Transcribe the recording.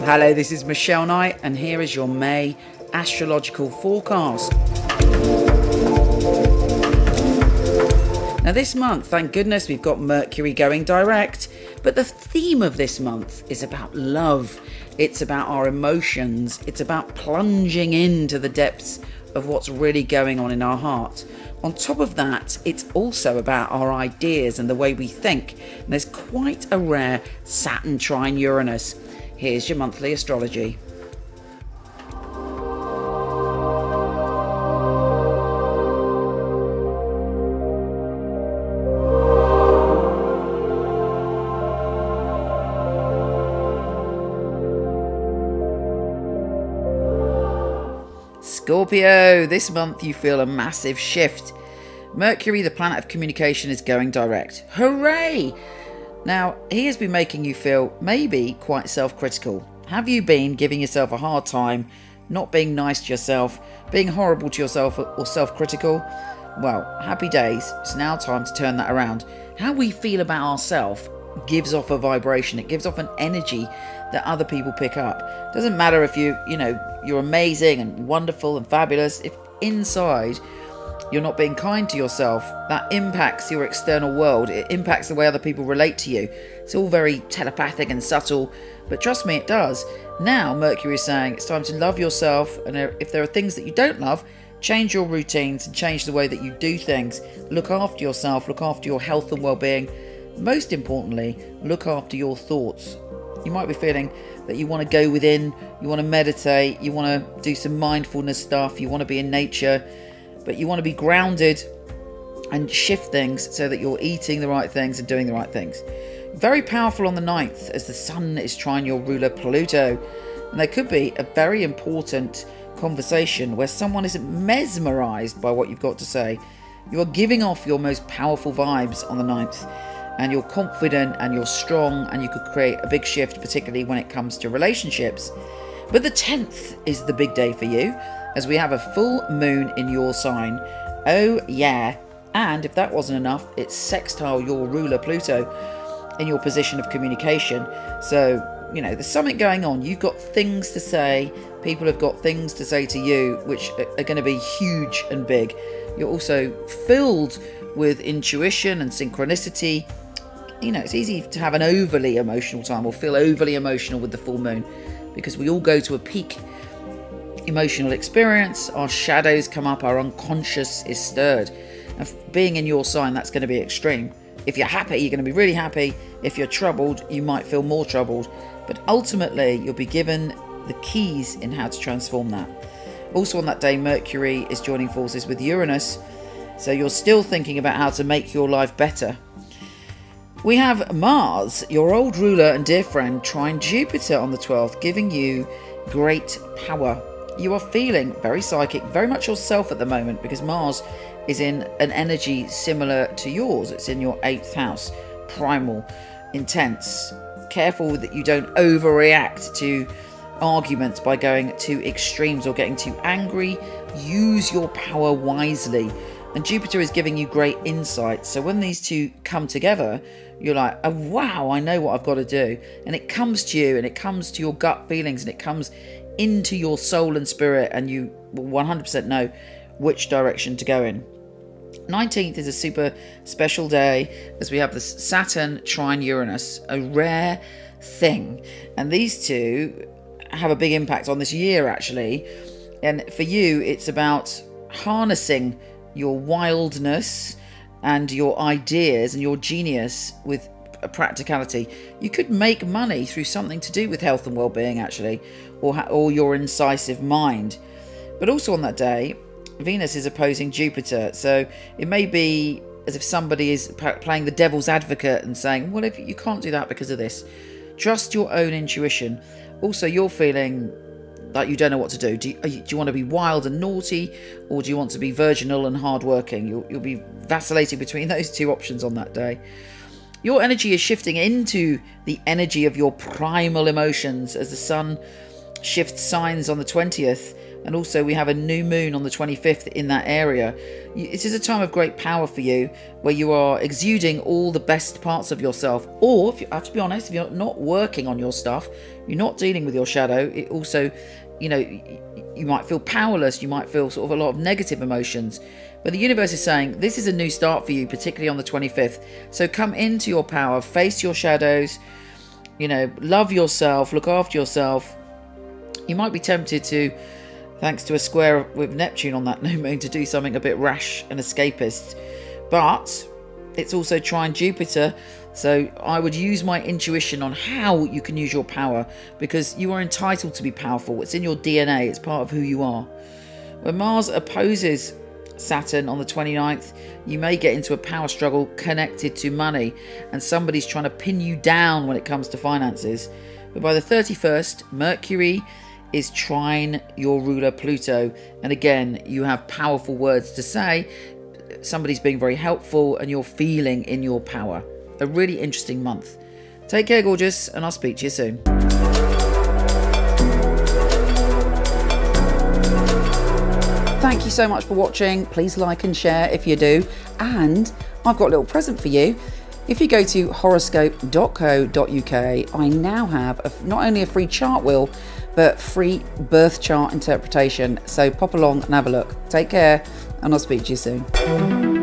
Hello, this is Michele Knight, and here is your May astrological forecast. Now this month, thank goodness, we've got Mercury going direct, but the theme of this month is about love. It's about our emotions. It's about plunging into the depths of what's really going on in our heart. On top of that, it's also about our ideas and the way we think. And there's quite a rare Saturn trine Uranus. Here's your monthly astrology. Scorpio, this month you feel a massive shift. Mercury, the planet of communication, is going direct. Hooray! Now, he has been making you feel maybe quite self-critical. Have you been giving yourself a hard time, not being nice to yourself, being horrible to yourself or self-critical? Well, happy days. It's now time to turn that around. How we feel about ourselves gives off a vibration. It gives off an energy that other people pick up. It doesn't matter if you're amazing and wonderful and fabulous. If inside you're not being kind to yourself, that impacts your external world. It impacts the way other people relate to you. It's all very telepathic and subtle, but trust me, it does. Now Mercury is saying it's time to love yourself, and if there are things that you don't love, change your routines and change the way that you do things. Look after yourself, look after your health and well-being. Most importantly, look after your thoughts. You might be feeling that you want to go within, you want to meditate, you want to do some mindfulness stuff, you want to be in nature, but you want to be grounded and shift things so that you're eating the right things and doing the right things. Very powerful on the 9th as the Sun is trine your ruler Pluto. And there could be a very important conversation where someone is mesmerized by what you've got to say. You are giving off your most powerful vibes on the 9th. And you're confident and you're strong, and you could create a big shift, particularly when it comes to relationships. But the 10th is the big day for you, as we have a full moon in your sign. Oh yeah. And if that wasn't enough, it's sextile your ruler Pluto in your position of communication. So, there's something going on. You've got things to say. People have got things to say to you, which are going to be huge and big. You're also filled with intuition and synchronicity. It's easy to have an overly emotional time or feel overly emotional with the full moon, because we all go to a peak emotional experience. Our shadows come up, our unconscious is stirred. And being in your sign, that's going to be extreme. If you're happy, you're going to be really happy. If you're troubled, you might feel more troubled. But ultimately, you'll be given the keys in how to transform that. Also on that day, Mercury is joining forces with Uranus. So you're still thinking about how to make your life better. We have Mars, your old ruler and dear friend, trine Jupiter on the 12th, giving you great power. You are feeling very psychic, very much yourself at the moment, because Mars is in an energy similar to yours. It's in your 8th house, primal, intense. Careful that you don't overreact to arguments by going to extremes or getting too angry. Use your power wisely. And Jupiter is giving you great insight. So when these two come together, you're like, oh, wow, I know what I've got to do. And it comes to you, and it comes to your gut feelings, and it comes into your soul and spirit, and you will 100% know which direction to go in. 19th is a super special day as we have the Saturn trine Uranus, a rare thing. And these two have a big impact on this year, actually. And for you, it's about harnessing your wildness and your ideas and your genius with a practicality. You could make money through something to do with health and well-being, actually, or your incisive mind. But also on that day, Venus is opposing Jupiter, so it may be as if somebody is playing the devil's advocate and saying, well, if you can't do that because of this. Trust your own intuition. Also, you're feeling like you don't know what to do. Do you want to be wild and naughty, or do you want to be virginal and hardworking? You'll be vacillating between those two options on that day. Your energy is shifting into the energy of your primal emotions as the Sun shifts signs on the 20th, And also we have a new moon on the 25th in that area. This is a time of great power for you, where you are exuding all the best parts of yourself. Or, if you have to be honest, if you're not working on your stuff, you're not dealing with your shadow, it also, you know, you might feel powerless, you might feel sort of a lot of negative emotions. But the universe is saying this is a new start for you, particularly on the 25th. So come into your power, face your shadows, you know, love yourself, look after yourself. You might be tempted to, thanks to a square with Neptune on that new moon, to do something a bit rash and escapist. But it's also trine Jupiter, so I would use my intuition on how you can use your power, because you are entitled to be powerful. It's in your DNA, it's part of who you are. When Mars opposes Saturn on the 29th, you may get into a power struggle connected to money, and somebody's trying to pin you down when it comes to finances. But by the 31st, Mercury is trine your ruler Pluto, and again, you have powerful words to say. Somebody's being very helpful and you're feeling in your power. A really interesting month. Take care, gorgeous, and I'll speak to you soon. Thank you so much for watching. Please like and share if you do. And I've got a little present for you. If you go to horoscope.co.uk, I now have not only a free chart wheel, but free birth chart interpretation. So pop along and have a look. Take care, and I'll speak to you soon.